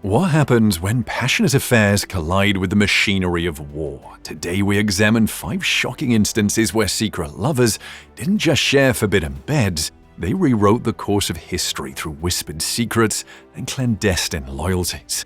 What happens when passionate affairs collide with the machinery of war? Today we examine 5 shocking instances where secret lovers didn't just share forbidden beds, they rewrote the course of history through whispered secrets and clandestine loyalties.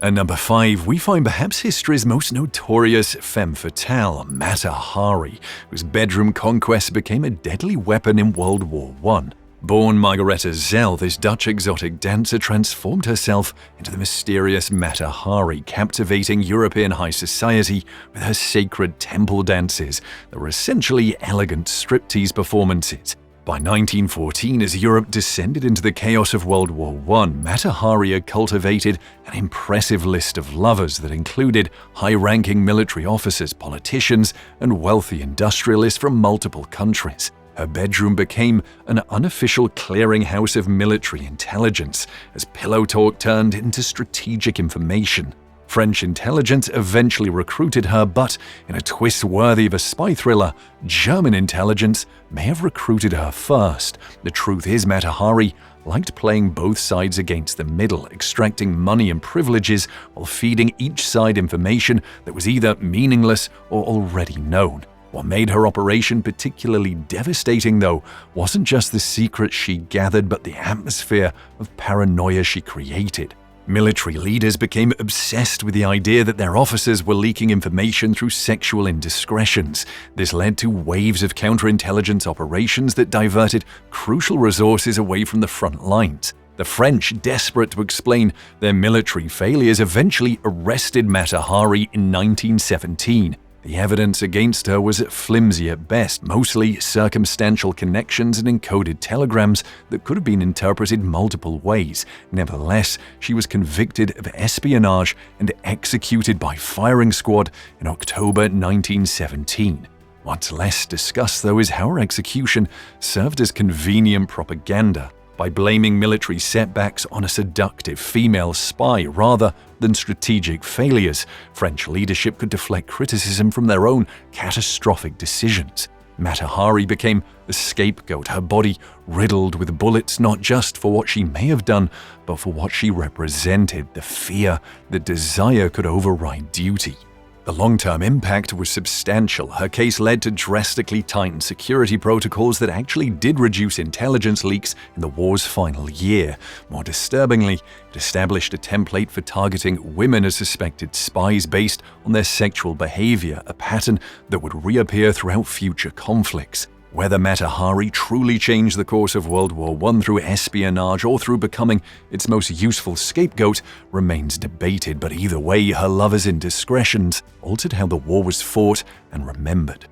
At number 5, we find perhaps history's most notorious femme fatale, Mata Hari, whose bedroom conquest became a deadly weapon in World War I. Born Margareta Zell, this Dutch exotic dancer transformed herself into the mysterious Mata Hari, captivating European high society with her sacred temple dances that were essentially elegant striptease performances. By 1914, as Europe descended into the chaos of World War I, Mata Hari had cultivated an impressive list of lovers that included high-ranking military officers, politicians, and wealthy industrialists from multiple countries. Her bedroom became an unofficial clearinghouse of military intelligence, as pillow talk turned into strategic information. French intelligence eventually recruited her, but in a twist worthy of a spy thriller, German intelligence may have recruited her first. The truth is, Mata Hari liked playing both sides against the middle, extracting money and privileges while feeding each side information that was either meaningless or already known. What made her operation particularly devastating, though, wasn't just the secrets she gathered, but the atmosphere of paranoia she created. Military leaders became obsessed with the idea that their officers were leaking information through sexual indiscretions. This led to waves of counterintelligence operations that diverted crucial resources away from the front lines. The French, desperate to explain their military failures, eventually arrested Mata Hari in 1917. The evidence against her was flimsy at best, mostly circumstantial connections and encoded telegrams that could have been interpreted multiple ways. Nevertheless, she was convicted of espionage and executed by firing squad in October 1917. What's less discussed, though, is how her execution served as convenient propaganda. By blaming military setbacks on a seductive female spy rather than strategic failures, French leadership could deflect criticism from their own catastrophic decisions. Mata Hari became the scapegoat, her body riddled with bullets not just for what she may have done, but for what she represented, the fear that desire could override duty. The long-term impact was substantial. Her case led to drastically tightened security protocols that actually did reduce intelligence leaks in the war's final year. More disturbingly, it established a template for targeting women as suspected spies based on their sexual behavior, a pattern that would reappear throughout future conflicts. Whether Mata Hari truly changed the course of World War I through espionage or through becoming its most useful scapegoat remains debated, but either way, her lovers' indiscretions altered how the war was fought and remembered.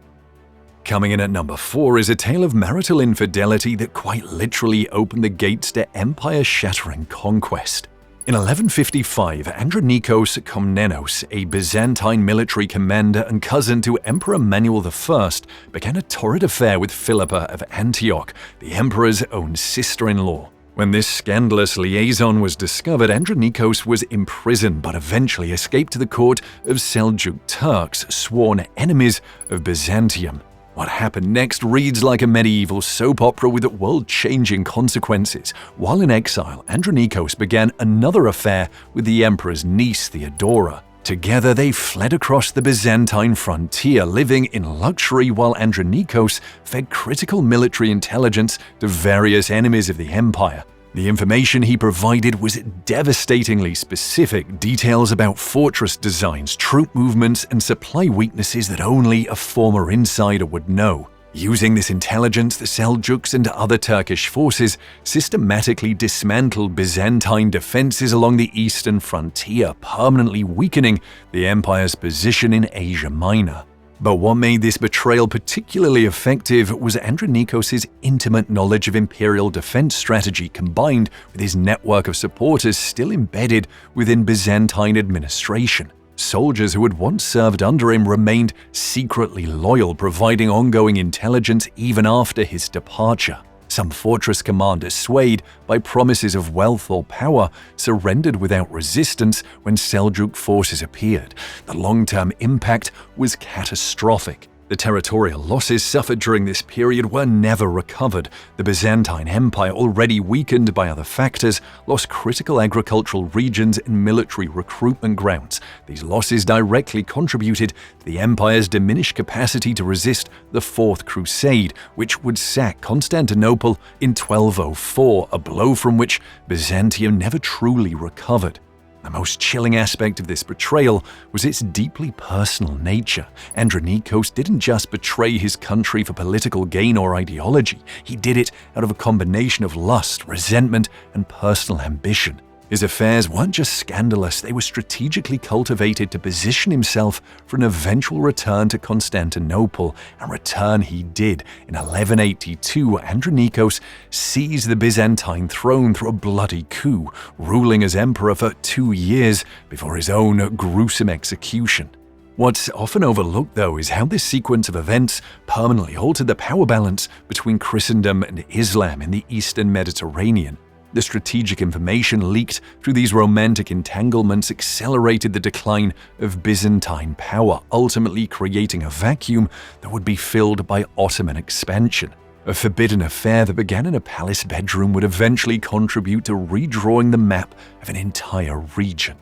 Coming in at number 4 is a tale of marital infidelity that quite literally opened the gates to empire-shattering conquest. In 1155, Andronikos Komnenos, a Byzantine military commander and cousin to Emperor Manuel I, began a torrid affair with Philippa of Antioch, the emperor's own sister-in-law. When this scandalous liaison was discovered, Andronikos was imprisoned but eventually escaped to the court of Seljuk Turks, sworn enemies of Byzantium. What happened next reads like a medieval soap opera with world-changing consequences. While in exile, Andronikos began another affair with the emperor's niece, Theodora. Together, they fled across the Byzantine frontier, living in luxury while Andronikos fed critical military intelligence to various enemies of the empire. The information he provided was devastatingly specific, details about fortress designs, troop movements, and supply weaknesses that only a former insider would know. Using this intelligence, the Seljuks and other Turkish forces systematically dismantled Byzantine defenses along the eastern frontier, permanently weakening the empire's position in Asia Minor. But what made this betrayal particularly effective was Andronikos' intimate knowledge of imperial defense strategy combined with his network of supporters still embedded within Byzantine administration. Soldiers who had once served under him remained secretly loyal, providing ongoing intelligence even after his departure. Some fortress commanders, swayed by promises of wealth or power, surrendered without resistance when Seljuk forces appeared. The long-term impact was catastrophic. The The territorial losses suffered during this period were never recovered. The Byzantine Empire, already weakened by other factors, lost critical agricultural regions and military recruitment grounds. These losses directly contributed to the empire's diminished capacity to resist the Fourth Crusade, which would sack Constantinople in 1204, a blow from which Byzantium never truly recovered. The most chilling aspect of this betrayal was its deeply personal nature. Andronikos didn't just betray his country for political gain or ideology. He did it out of a combination of lust, resentment, and personal ambition. His affairs weren't just scandalous, they were strategically cultivated to position himself for an eventual return to Constantinople, and return he did. In 1182, Andronikos seized the Byzantine throne through a bloody coup, ruling as emperor for 2 years before his own gruesome execution. What's often overlooked, though, is how this sequence of events permanently altered the power balance between Christendom and Islam in the Eastern Mediterranean. The strategic information leaked through these romantic entanglements accelerated the decline of Byzantine power, ultimately creating a vacuum that would be filled by Ottoman expansion. A forbidden affair that began in a palace bedroom would eventually contribute to redrawing the map of an entire region.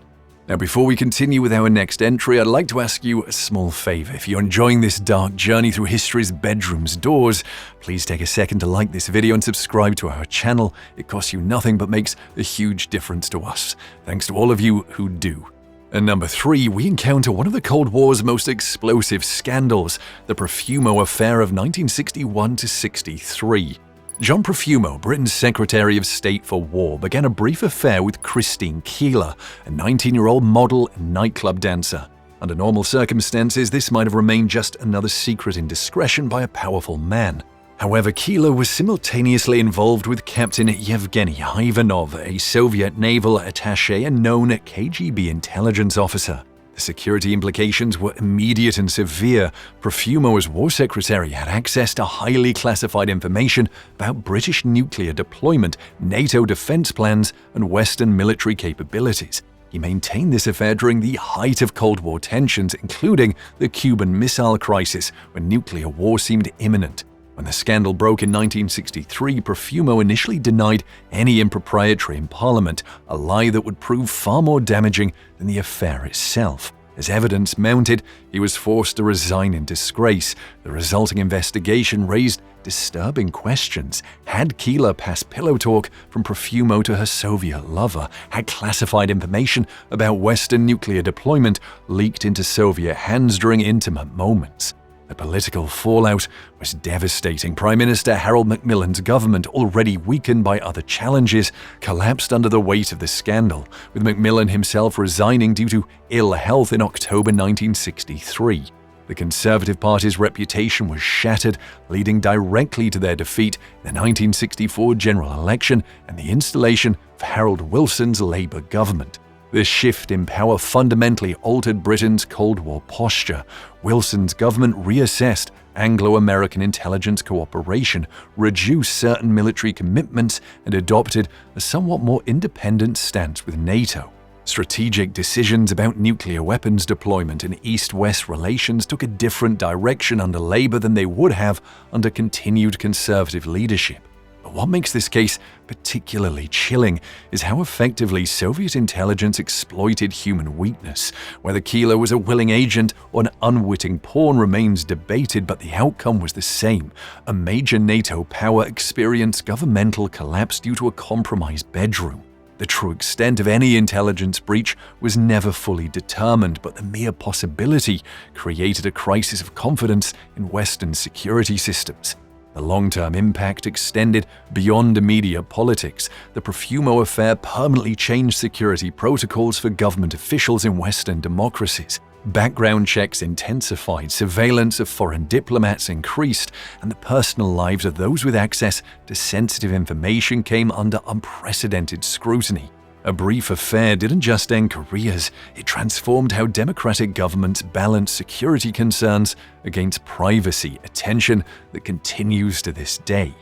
Now, before we continue with our next entry, I'd like to ask you a small favor. If you're enjoying this dark journey through history's bedroom's doors, please take a second to like this video and subscribe to our channel. It costs you nothing but makes a huge difference to us. Thanks to all of you who do. And number 3, we encounter one of the Cold War's most explosive scandals, the Profumo Affair of 1961 to 63. John Profumo, Britain's Secretary of State for War, began a brief affair with Christine Keeler, a 19-year-old model and nightclub dancer. Under normal circumstances, this might have remained just another secret indiscretion by a powerful man. However, Keeler was simultaneously involved with Captain Yevgeny Ivanov, a Soviet naval attaché and known KGB intelligence officer. The security implications were immediate and severe. Profumo, as war secretary, had access to highly classified information about British nuclear deployment, NATO defense plans, and Western military capabilities. He maintained this affair during the height of Cold War tensions, including the Cuban Missile Crisis, when nuclear war seemed imminent. When the scandal broke in 1963, Profumo initially denied any impropriety in Parliament, a lie that would prove far more damaging than the affair itself. As evidence mounted, he was forced to resign in disgrace. The resulting investigation raised disturbing questions. Had Keeler passed pillow talk from Profumo to her Soviet lover? Had classified information about Western nuclear deployment leaked into Soviet hands during intimate moments? The political fallout was devastating. Prime Minister Harold Macmillan's government, already weakened by other challenges, collapsed under the weight of the scandal, with Macmillan himself resigning due to ill health in October 1963. The Conservative Party's reputation was shattered, leading directly to their defeat in the 1964 general election and the installation of Harold Wilson's Labour government. This shift in power fundamentally altered Britain's Cold War posture. Wilson's government reassessed Anglo-American intelligence cooperation, reduced certain military commitments, and adopted a somewhat more independent stance with NATO. Strategic decisions about nuclear weapons deployment and East-West relations took a different direction under Labour than they would have under continued Conservative leadership. But what makes this case particularly chilling is how effectively Soviet intelligence exploited human weakness. Whether Keeler was a willing agent or an unwitting pawn remains debated, but the outcome was the same. A major NATO power experienced governmental collapse due to a compromised bedroom. The true extent of any intelligence breach was never fully determined, but the mere possibility created a crisis of confidence in Western security systems. The long-term impact extended beyond immediate politics. The Profumo affair permanently changed security protocols for government officials in Western democracies. Background checks intensified, surveillance of foreign diplomats increased, and the personal lives of those with access to sensitive information came under unprecedented scrutiny. A brief affair didn't just end careers, it transformed how democratic governments balance security concerns against privacy, a tension that continues to this day.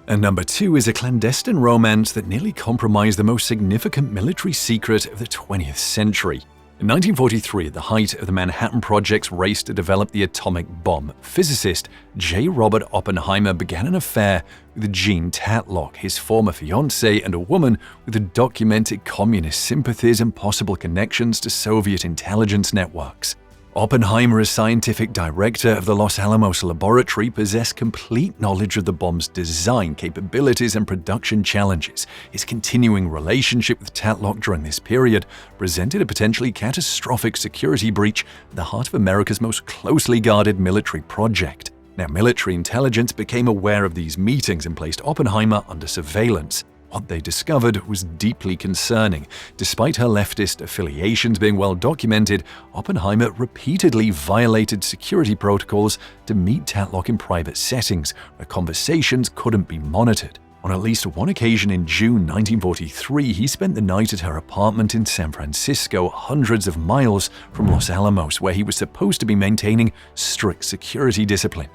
And number 2 is a clandestine romance that nearly compromised the most significant military secret of the 20th century. In 1943, at the height of the Manhattan Project's race to develop the atomic bomb, physicist J. Robert Oppenheimer began an affair with Jean Tatlock, his former fiancée and a woman with documented communist sympathies and possible connections to Soviet intelligence networks. Oppenheimer, as scientific director of the Los Alamos laboratory, possessed complete knowledge of the bomb's design, capabilities, and production challenges. His continuing relationship with Tatlock during this period presented a potentially catastrophic security breach at the heart of America's most closely guarded military project. Now, military intelligence became aware of these meetings and placed Oppenheimer under surveillance. What they discovered was deeply concerning. Despite her leftist affiliations being well documented, Oppenheimer repeatedly violated security protocols to meet Tatlock in private settings, where conversations couldn't be monitored. On at least one occasion in June 1943, he spent the night at her apartment in San Francisco, hundreds of miles from Los Alamos, where he was supposed to be maintaining strict security discipline.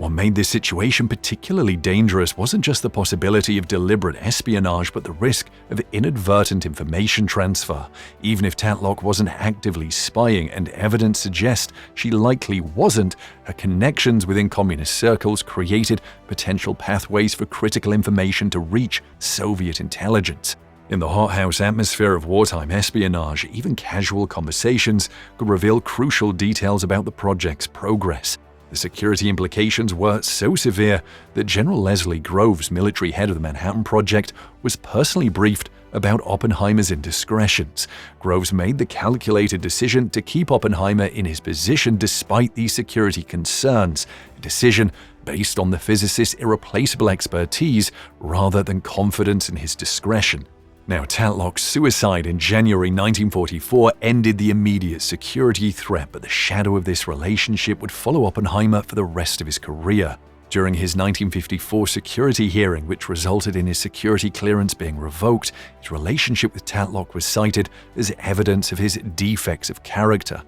What made this situation particularly dangerous wasn't just the possibility of deliberate espionage, but the risk of inadvertent information transfer. Even if Tatlock wasn't actively spying, and evidence suggests she likely wasn't, her connections within communist circles created potential pathways for critical information to reach Soviet intelligence. In the hothouse atmosphere of wartime espionage, even casual conversations could reveal crucial details about the project's progress. The security implications were so severe that General Leslie Groves, military head of the Manhattan Project, was personally briefed about Oppenheimer's indiscretions. Groves made the calculated decision to keep Oppenheimer in his position despite these security concerns, a decision based on the physicist's irreplaceable expertise rather than confidence in his discretion. Now, Tatlock's suicide in January 1944 ended the immediate security threat, but the shadow of this relationship would follow Oppenheimer for the rest of his career. During his 1954 security hearing, which resulted in his security clearance being revoked, his relationship with Tatlock was cited as evidence of his defects of character.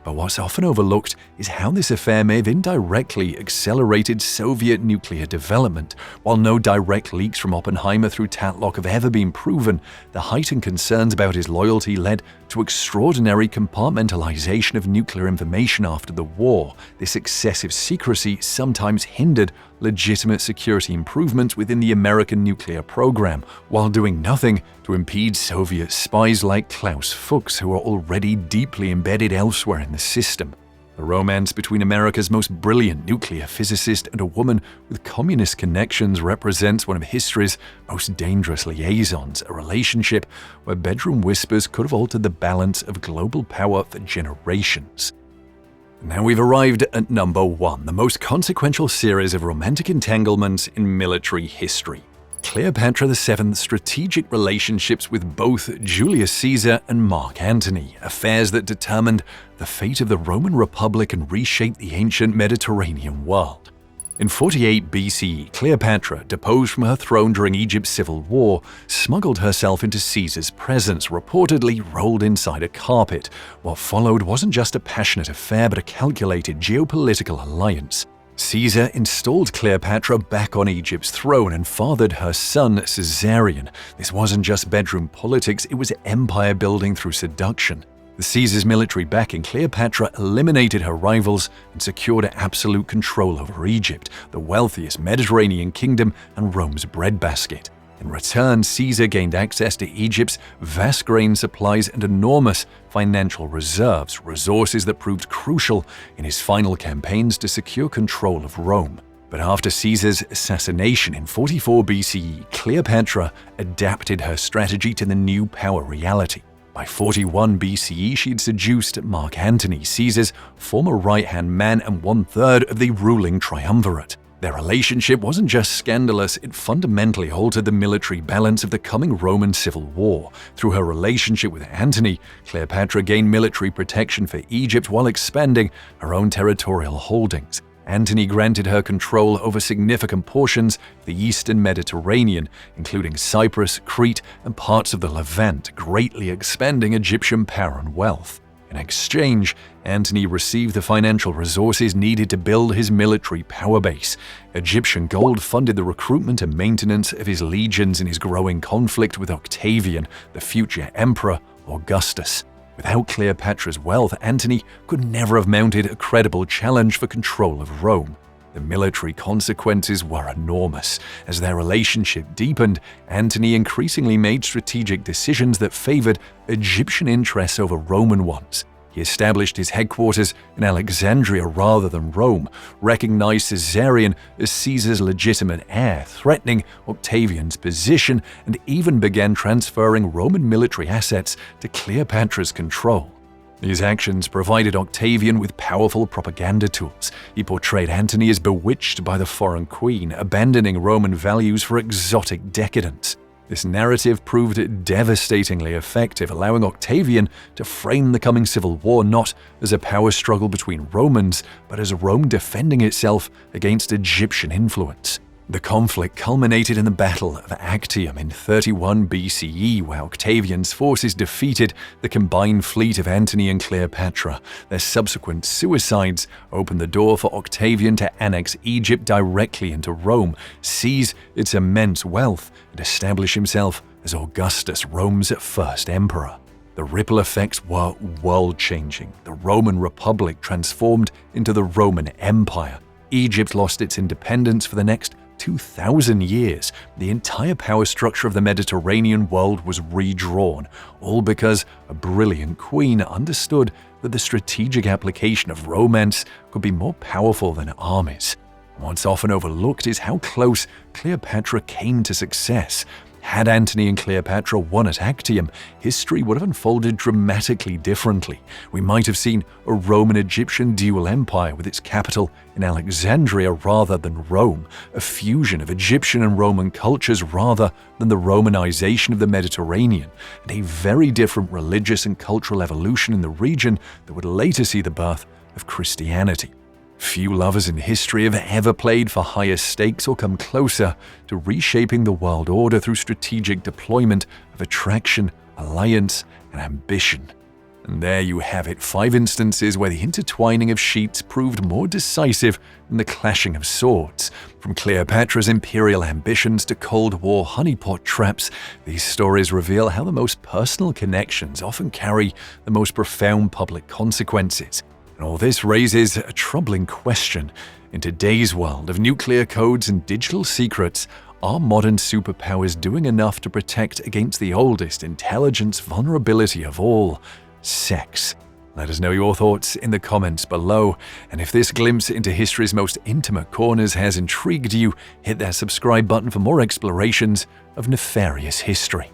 But what's often overlooked is how this affair may have indirectly accelerated Soviet nuclear development. While no direct leaks from Oppenheimer through Tatlock have ever been proven, the heightened concerns about his loyalty led to extraordinary compartmentalization of nuclear information after the war. This excessive secrecy sometimes hindered legitimate security improvements within the American nuclear program, while doing nothing to impede Soviet spies like Klaus Fuchs, who are already deeply embedded elsewhere in the system. The romance between America's most brilliant nuclear physicist and a woman with communist connections represents one of history's most dangerous liaisons, a relationship where bedroom whispers could have altered the balance of global power for generations. Now we've arrived at number 1, the most consequential series of romantic entanglements in military history. Cleopatra VII's strategic relationships with both Julius Caesar and Mark Antony, affairs that determined the fate of the Roman Republic and reshaped the ancient Mediterranean world. In 48 BCE, Cleopatra, deposed from her throne during Egypt's civil war, smuggled herself into Caesar's presence, reportedly rolled inside a carpet. What followed wasn't just a passionate affair, but a calculated geopolitical alliance. Caesar installed Cleopatra back on Egypt's throne and fathered her son, Caesarion. This wasn't just bedroom politics, it was empire building through seduction. With Caesar's military backing, Cleopatra eliminated her rivals and secured absolute control over Egypt, the wealthiest Mediterranean kingdom and Rome's breadbasket. In return, Caesar gained access to Egypt's vast grain supplies and enormous financial reserves, resources that proved crucial in his final campaigns to secure control of Rome. But after Caesar's assassination in 44 BCE, Cleopatra adapted her strategy to the new power reality. By 41 BCE, she had seduced Mark Antony, Caesar's former right-hand man and one-third of the ruling triumvirate. Their relationship wasn't just scandalous, it fundamentally altered the military balance of the coming Roman civil war. Through her relationship with Antony, Cleopatra gained military protection for Egypt while expanding her own territorial holdings. Antony granted her control over significant portions of the eastern Mediterranean, including Cyprus, Crete, and parts of the Levant, greatly expanding Egyptian power and wealth. In exchange, Antony received the financial resources needed to build his military power base. Egyptian gold funded the recruitment and maintenance of his legions in his growing conflict with Octavian, the future emperor Augustus. Without Cleopatra's wealth, Antony could never have mounted a credible challenge for control of Rome. The military consequences were enormous. As their relationship deepened, Antony increasingly made strategic decisions that favored Egyptian interests over Roman ones. He established his headquarters in Alexandria rather than Rome, recognized Caesarion as Caesar's legitimate heir, threatening Octavian's position, and even began transferring Roman military assets to Cleopatra's control. These actions provided Octavian with powerful propaganda tools. He portrayed Antony as bewitched by the foreign queen, abandoning Roman values for exotic decadence. This narrative proved devastatingly effective, allowing Octavian to frame the coming civil war not as a power struggle between Romans, but as Rome defending itself against Egyptian influence. The conflict culminated in the Battle of Actium in 31 BCE, where Octavian's forces defeated the combined fleet of Antony and Cleopatra. Their subsequent suicides opened the door for Octavian to annex Egypt directly into Rome, seize its immense wealth, and establish himself as Augustus, Rome's first emperor. The ripple effects were world-changing. The Roman Republic transformed into the Roman Empire. Egypt lost its independence for the next 2,000 years. The entire power structure of the Mediterranean world was redrawn, all because a brilliant queen understood that the strategic application of romance could be more powerful than armies. What's often overlooked is how close Cleopatra came to success. Had Antony and Cleopatra won at Actium, history would have unfolded dramatically differently. We might have seen a Roman-Egyptian dual empire with its capital in Alexandria rather than Rome, a fusion of Egyptian and Roman cultures rather than the Romanization of the Mediterranean, and a very different religious and cultural evolution in the region that would later see the birth of Christianity. Few lovers in history have ever played for higher stakes or come closer to reshaping the world order through strategic deployment of attraction, alliance, and ambition. And there you have it, 5 instances where the intertwining of sheets proved more decisive than the clashing of swords. From Cleopatra's imperial ambitions to Cold War honeypot traps, these stories reveal how the most personal connections often carry the most profound public consequences. And all this raises a troubling question. In today's world of nuclear codes and digital secrets, are modern superpowers doing enough to protect against the oldest intelligence vulnerability of all, sex? Let us know your thoughts in the comments below. And if this glimpse into history's most intimate corners has intrigued you, hit that subscribe button for more explorations of nefarious history.